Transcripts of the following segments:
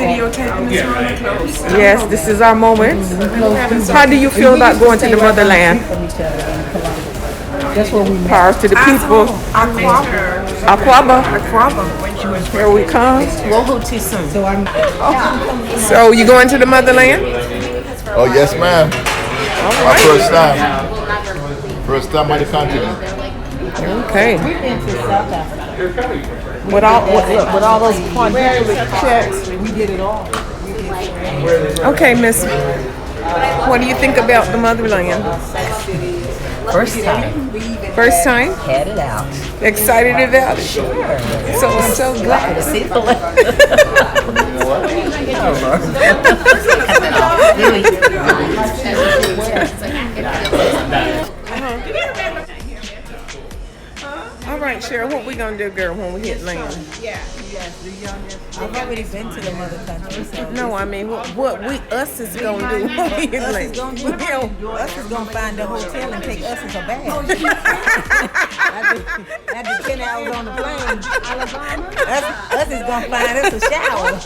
videotaping this really close. Yes, this is our moment. How do you feel about going to the motherland? That's what we Power to the people. Aquaba. Here we come. So I'm So you going to the motherland? Oh, yes, ma'am. All My right. first time. First time on the continent. Okay. we've been to South Africa. With all those quadruple checks. We did it all. Okay, Miss. What do you think about the motherland? First time. First time? Had it out. Excited about it? So I'm so glad. See the All right, Cheryl, what we gonna do, girl, when we hit land? I've already been to the mother country. So No, I mean, what us is gonna do when we hit us land? is gonna do. Us is gonna find a hotel and take us as a bath. After 10 hours on the plane, us is gonna find us a shower.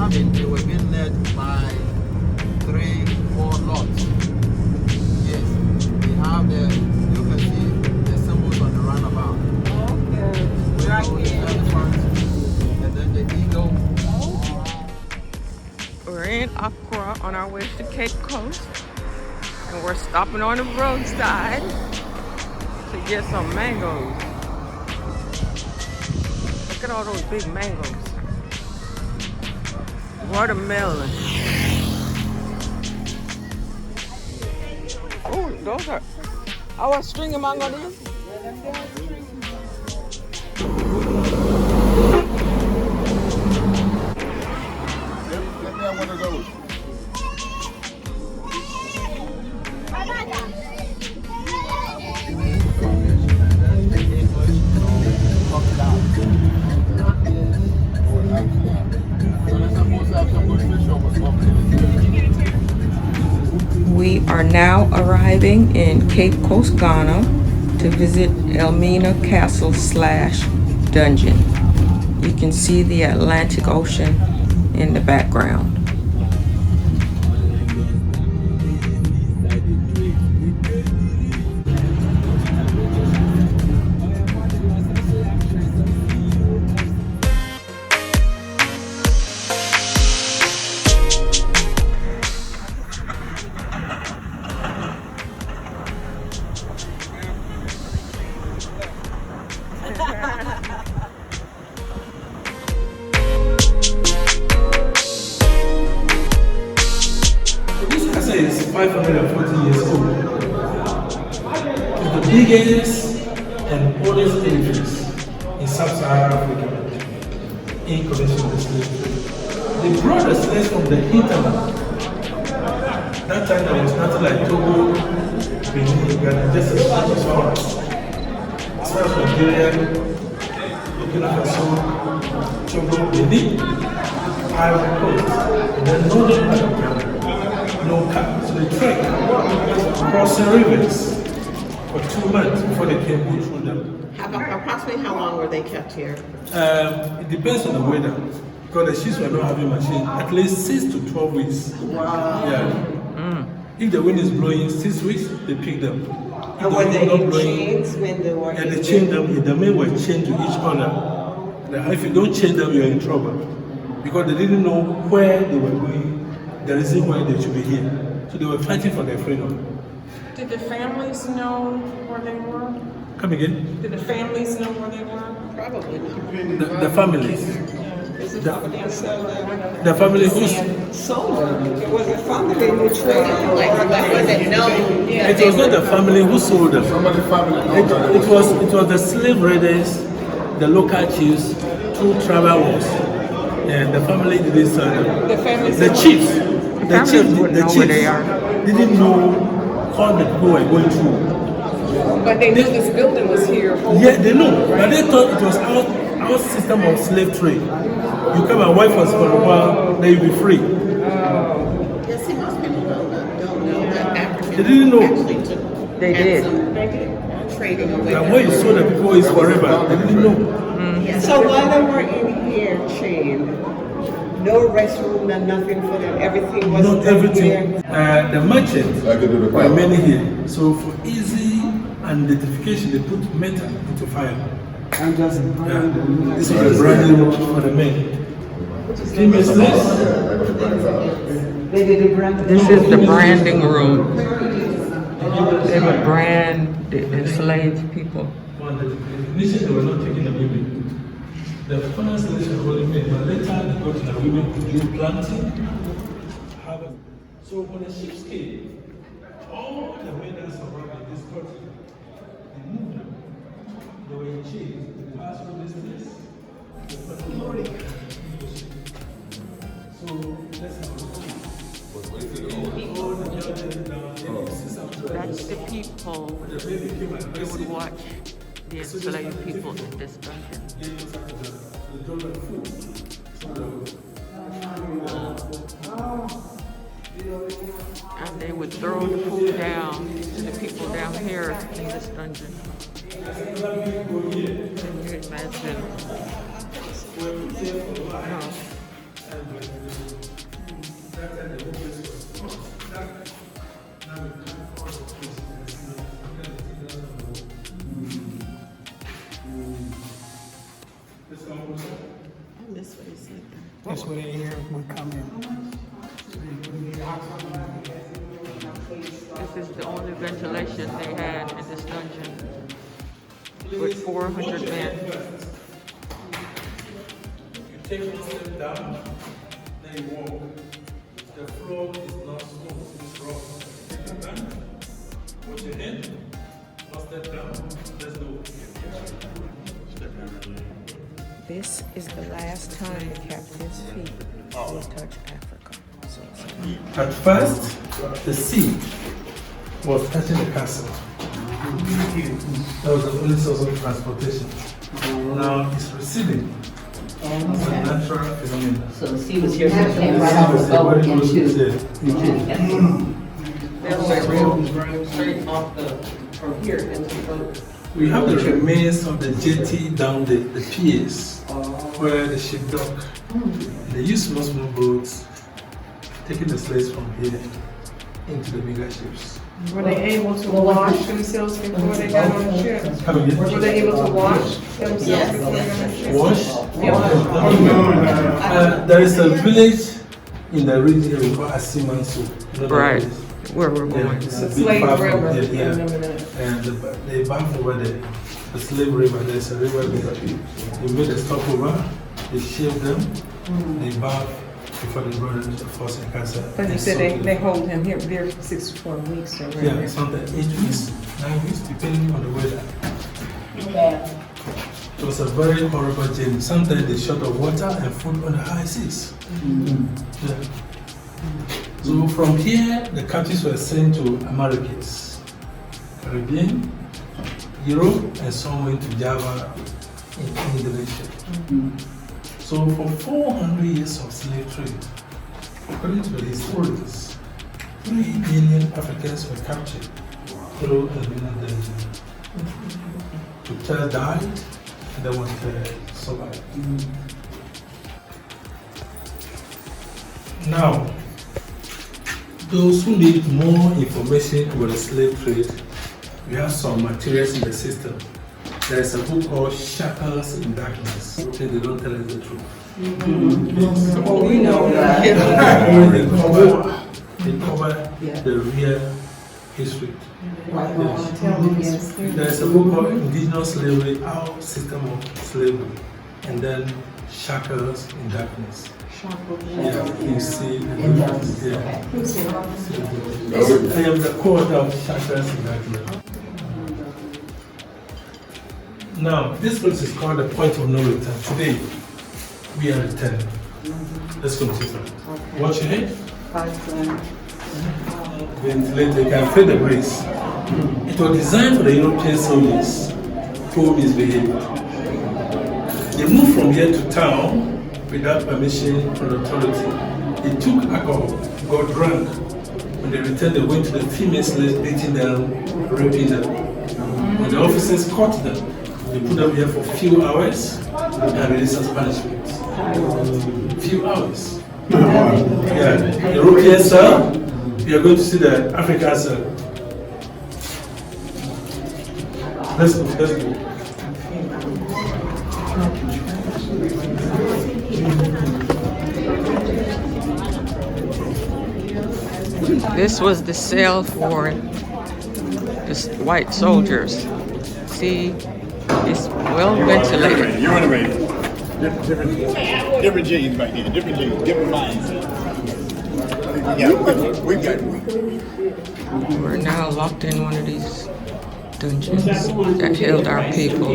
They were being led by 3, 4 lots. Yes, they have you can see the symbols on the roundabout. The elephant, and then the eagle. We're in Accra on our way to Cape Coast, and we're stopping on the roadside to get some mangoes. Look at all those big mangoes. Watermelon. Oh, those are. I was stringing mango these. Let me have one of those. We are now arriving in Cape Coast, Ghana to visit Elmina Castle / dungeon. You can see the Atlantic Ocean in the background. This castle is 540 years old. It's the biggest and oldest edifice in sub-Saharan Africa in connection with slavery. They brought the slaves from the hinterland. That time there was nothing like Togo, Benin, Ghana, just a small forest. As far as Nigeria, Burkina Faso, Togo, Benin, Ivory Coast, and then northern part of Ghana. No car. So they trekked crossing rivers for 2 months before they came go through them. Approximately how long were they kept here? It depends on the weather. Because the ships were not having machine, at least 6 to 12 weeks. Wow. Yeah. If the wind is blowing 6 weeks, they pick them. If And the were wind they is not in blowing, chains when they were yeah, they chain them. The men were chained to each other. Now, if you don't chain them, you're in trouble. Because they didn't know where they were going, the reason why they should be here. So they were fighting for their freedom. Did the families know where they were? Come again? Did the families know where they were? probably The families. The family who's sold them. It was a family who traded like wasn't known. it was not the family who sold them. It was the slave raiders, the local chiefs, through tribal wars. And the family didn't sell them. The families. The chiefs, families wouldn't know where they are. didn't know how the people were going through. But they knew this building was here. Yeah, they know, but they thought it was our system of slave trade. You come and work for us for a while, then you'll be free. Yes, see, most people don't know that Africans They didn't know. actually took They did. trading away. And when you saw the people is forever, they didn't know. So while they were in here chained, no restroom, no nothing for them. Everything was Not done everything. here. The merchants were many here. So for easy identification, they put metal into fire. And just Yeah. This is the branding for the men. Female slaves, they did the brand. This is the branding room. They would brand the enslaved people. initially they were not taking the women. The first slaves were only men, but later they got to the women to do planting, harvest. So when the ships came, all the men that survived in this country, they moved them. They were in chains. They passed through this place. So let's have a look. That's the people you would watch the enslaved people in this dungeon. And they would throw the food down to the people down here in this dungeon. Can you imagine? That's where the air would come in. This is the only ventilation they had in this dungeon with 400 men. You take one step down, then you walk. The floor is not smooth, it's rough. Take it back, put your hand, one step down, let's go. This is the last time the captain's feet will touch Africa. At first, the sea was touching the castle. That was the only source of transportation. Now it's receding. It's a natural phenomenon. So the sea was here, so it came right off the boat into straight off from here into the boat. We have the remains of the jetty down the piers where the ship dock. They use small boats, taking the slaves from here into the bigger ships. Were they able to wash themselves before they got on the ship? Come again? Were they able to wash themselves Yes, before they got on the ship? Wash? There is a village in the region we call Asimanso. Right, where we're going. It's a big Slave bath River. from there, I remember that. And they bath over there. The slave river, there's a river there. They made a stopover, they shaved them, they bath before they brought them to the force in Castle. But you said they hold him here there for 6 to 12 weeks already. Yeah, sometimes 8 weeks, 9 weeks, depending on the weather. It was a very horrible journey. Sometimes they short of water and food on the high seas. Yeah. So from here, the captives were sent to Americas, Caribbean, Europe, and some went to Java in Indonesia. So for 400 years of slave trade, according to the historians, 3 million Africans were captured through Elmina dungeon. 2 died, and then 1 survived. Now, those who need more information about the slave trade, we have some materials in the system. There is a book called Shackles in Darkness. They don't tell us the truth. Oh, we know that. They cover the real history. Yes. There is a book called Indigenous Slavery, Our System of Slavery, and then Shackles in Darkness. Yeah, you see the difference. Yeah. I am the co-author of Shackles in Darkness. Now, this place is called the point of no return. Today, we are returning. Let's continue. Watch your head. Ventilator, you can feel the breeze. It was designed for the European soldiers who misbehaved. They moved from here to town without permission from the authority. They took alcohol, got drunk. When they returned, they went to the female slaves, beating them, raping them. When the officers caught them, they put them here for a few hours and released as punishment. Few hours. Yeah. The European cell, we are going to see the African cell. Let's go, let's go. This was the cell for the white soldiers. See, it's well ventilated. You're in the way. Different genes right here. Different genes. Different minds. Yeah, we got. We're now locked in one of these dungeons that held our people.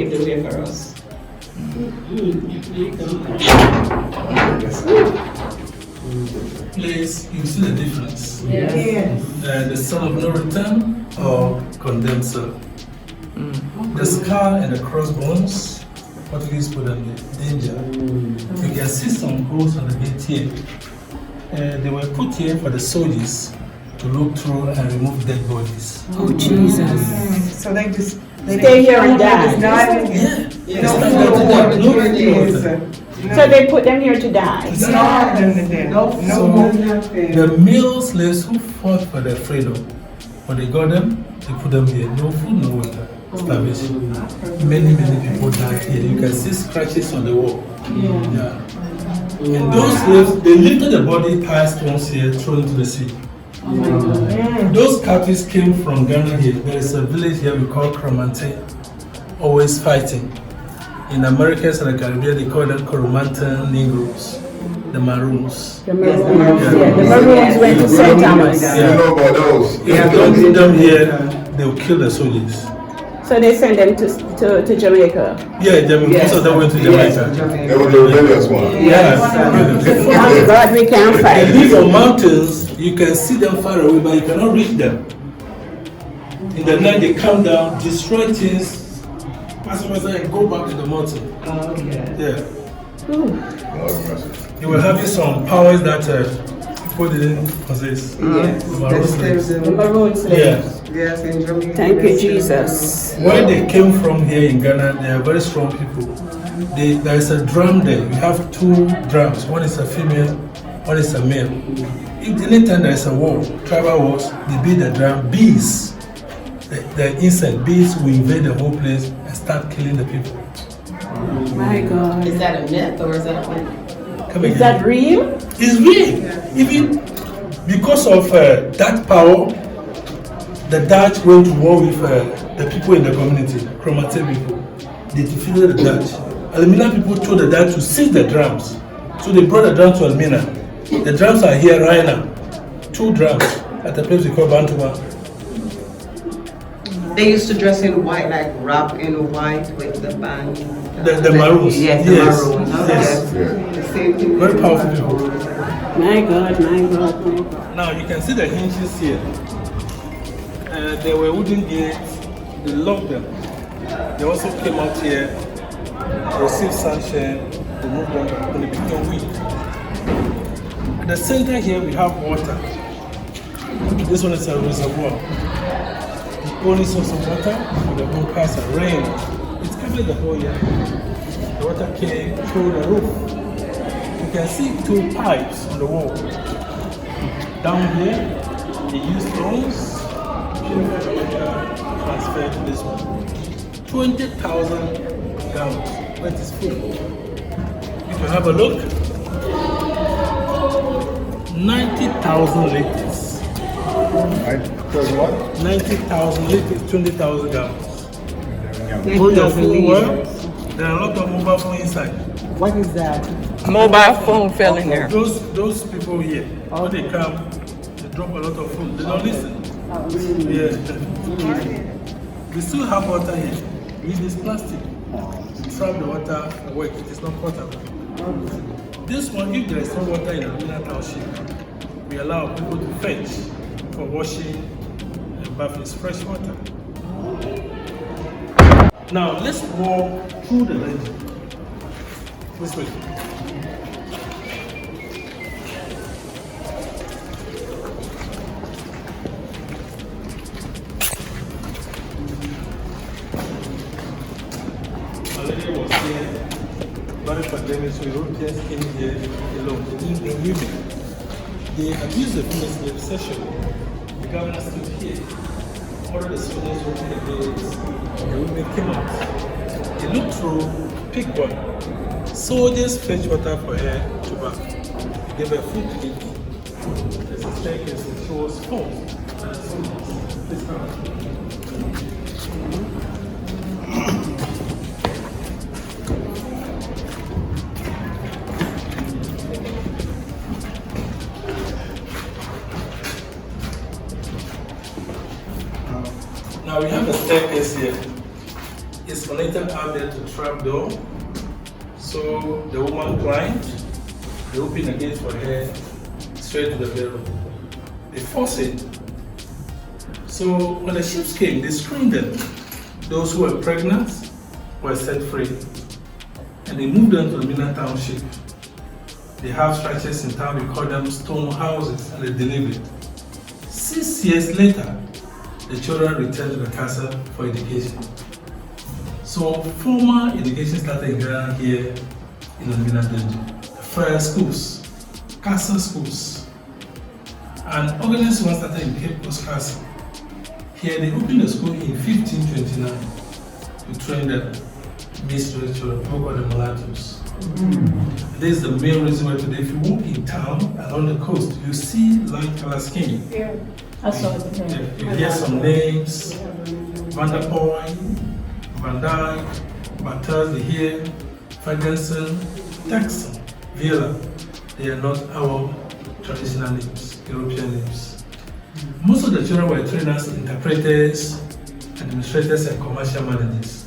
Please, you see the difference. Yes. The son of no return or condemned cell. The skull and the crossbones, Portuguese put them in danger. You can see some holes on the gate here. They were put here for the soldiers to look through and remove dead bodies. Oh, Jesus. So they just Stay here and die. So they put them here to die. starved them to death. No nothing. The male slaves who fought for their freedom, when they got them, they put them here. No food, no water. Starvation. Many people died here. You can see scratches on the wall. Yeah. And those slaves, they lifted the body past once here, thrown into the sea. Those captives came from Ghana here. There is a village here we call Cromante, always fighting. In Americas and the Caribbean, they call them Coromantan Negroes, the Maroons. The Maroons went to St. Thomas. You know about those. If you don't bring them here, they will kill the soldiers. So they sent them to Jamaica. Yeah, most of them went to Jamaica. They were the rebellious one. Yeah. Oh God, we can't fight. These are mountains, you can see them far away, but you cannot reach them. In the night, they come down, destroy things, and go back to the mountain. Yeah. They were having some powers that people didn't possess. Yes. The Maroon slaves. Yeah. Yes, in Jamaica. Thank you, Jesus. Where they came from here in Ghana, they are very strong people. There is a drum there. We have two drums. One is a female, one is a male. If anytime there is a war, tribal wars, they beat the drum. Bees, the insect bees will invade the whole place and start killing the people. My God. Is that a myth or is that like? Come Is again. that real? It's real. Even because of that power, the Dutch went to war with the people in the community, Cromate people. They defeated the Dutch. Elmina people told the Dutch to seize the drums. So they brought the drums to Elmina. The drums are here right now. 2 drums at a place we call Bantuba. They used to dress in white, like wrap in white with the band. The Maroons. Yes, the Maroons. Yes. The same thing. Very powerful people. My God, my God, my God. Now you can see the hinges here. There were wooden gates. They locked them. They also came out here, received sunshine, they moved them when they became weak. At the center here we have water. This one is a reservoir. The only source of water for the whole past and rain. It's covered the whole year. The water came through the roof. You can see 2 pipes on the wall. Down here, they use stones, purify the water, transfer to this one. 20,000 gallons, when it is full. You can have a look. 90,000 liters. Right? Because what? 90,000 liters, 20,000 gallons. It Put your doesn't phone leave well. us. There are a lot of mobile phones inside. What is that? Mobile phone fell in there. Those people here, when they come, they drop a lot of food. They don't listen. Yeah. We still have water here. We use this plastic. Trap the water and work. It is not potable. This one, if there is no water in Elmina Township, we allow people to fetch for washing and bathing. It's fresh water. Now let's walk through the dungeon. This way. Malaria was here during pandemic, so Europeans came here alone. The evening women. They abused the female slave sexually. The governor stood here. Ordered the soldiers to open the gates. The women came out. They looked through, picked one. Soldiers fetched water for her to bath. Gave her food to eat. There's a staircase that shows home. Please come. Now we have a staircase here. It's connected out there to trap door. So the woman climbed, they opened the gate for her straight to the bedroom. They forced it. So when the ships came, they screened them. Those who were pregnant were set free. And they moved them to the Elmina Township. They have structures in town, we call them stone houses, and they delivered. 6 years later, the children returned to the castle for education. So formal education started in Ghana here in Elmina Dungeon. The first schools, castle schools. And organized one started in Cape Coast Castle. Here they opened the school in 1529 to train the mystery children, people called the mulattoes. This is the main reason why today if you walk in town along the coast, you see light color skin. I saw it. You hear some names, Van der Poy, Van Dyke, Batters, here, Ferguson, Texan, Villa. They are not our traditional names, European names. Most of the children were trained as interpreters, administrators, and commercial managers.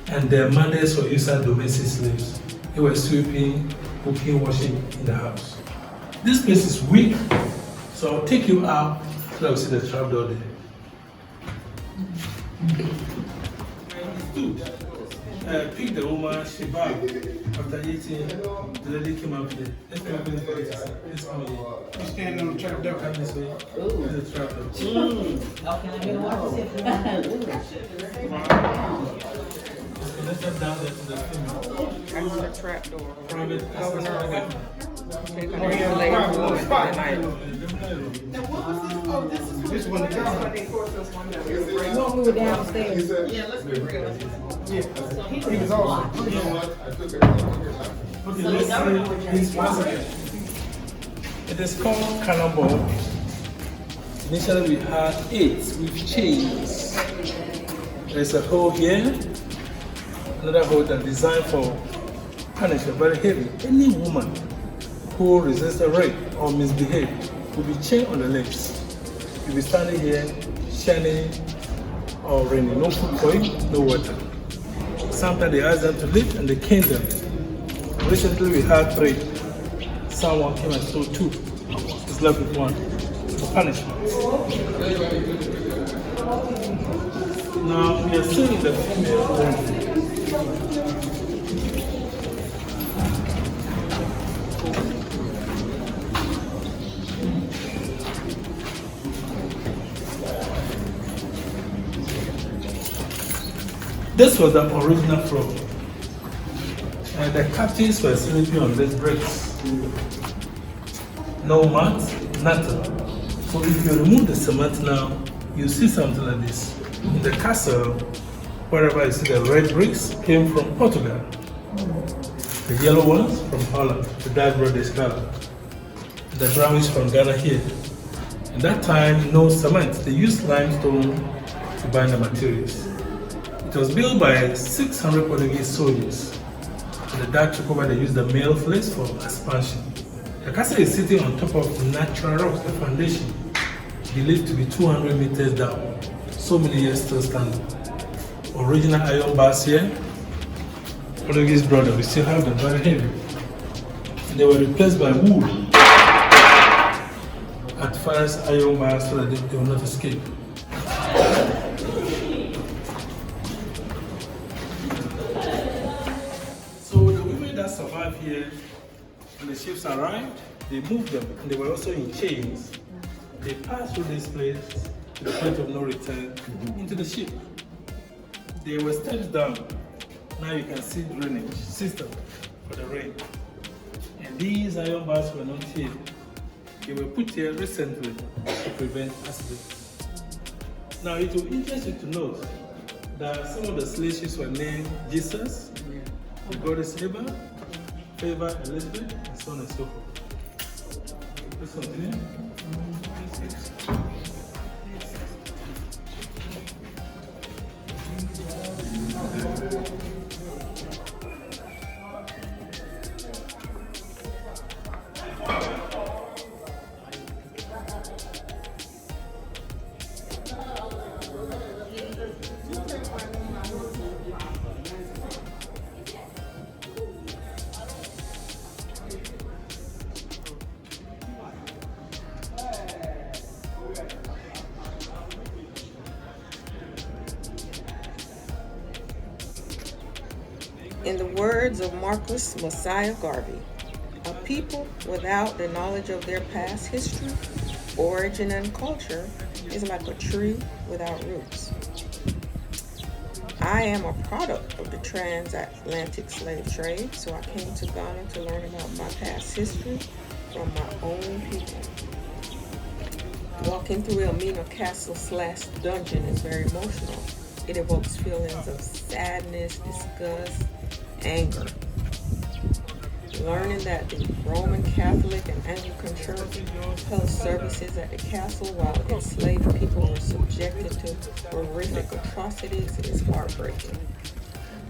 And their mothers were used as domestic slaves. They were sweeping, cooking, washing in the house. This place is weak, so I'll take you out so that you see the trap door there. Pick the woman, she bowed. After eating, the lady came up here. Let's come in for it. Let's come here. You stand on the trap door. Come this way. There's a trap door. Let's get down there to the female. That's the trap door. Private Governor access. Take on the lady wood tonight. This one, the That's why they forced us one that we were breaking. When we were downstairs. Yeah, let's be real. he was awesome. Okay, let's see this once again. It is called cannonball. Initially we had 8 with chains. There's a hole here, another hole that's designed for punishment, very heavy. Any woman who resists a rape or misbehave will be chained on the legs. You'll be standing here, shining or raining. No food for you, no water. Sometimes they ask them to leave and they cane them. Recently we had 3. Someone came and stole 2. He's left with 1 for punishment. Now we are still in the female room. This was the original floor. And the captives were sleeping on these bricks. No mat, nothing. So if you remove the cement now, you see something like this. In the castle, wherever you see the red bricks came from Portugal. The yellow ones from Holland, the dark red color. The brown is from Ghana here. At that time, no cement. They used limestone to bind the materials. It was built by 600 Portuguese soldiers. And the Dutch took over, they used the mail flares for expansion. The castle is sitting on top of natural rocks, the foundation, believed to be 200 meters down. So many years still standing. Original iron bars here. Portuguese brother, we still have them very heavy. And they were replaced by wood. At first, iron bars so that they will not escape. So the women that survived here, when the ships arrived, they moved them, and they were also in chains. They passed through this place to the point of no return into the ship. They were stepped down. Now you can see drainage system for the rain. And these iron bars were not here. They were put here recently to prevent accidents. Now it will interest you to note that some of the slave ships were named Jesus, the goddess Eva, Favor, Elizabeth, and so on and so forth. Let's continue. In the words of Marcus Messiah Garvey, a people without the knowledge of their past history, origin, and culture is like a tree without roots. I am a product of the transatlantic slave trade, so I came to Ghana to learn about my past history from my own people. Walking through Elmina Castle / dungeon is very emotional. It evokes feelings of sadness, disgust, anger. Learning that the Roman Catholic and Anglican Church held services at the castle while enslaved people were subjected to horrific atrocities is heartbreaking.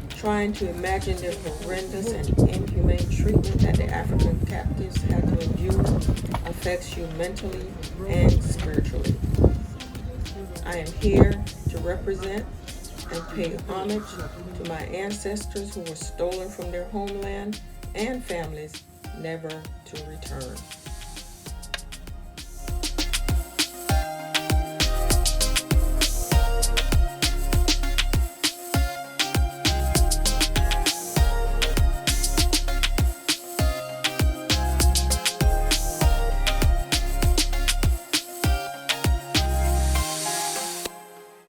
Trying to imagine the horrendous and inhumane treatment that the African captives had to endure affects you mentally and spiritually. I am here to represent and pay homage to my ancestors who were stolen from their homeland and families never to return.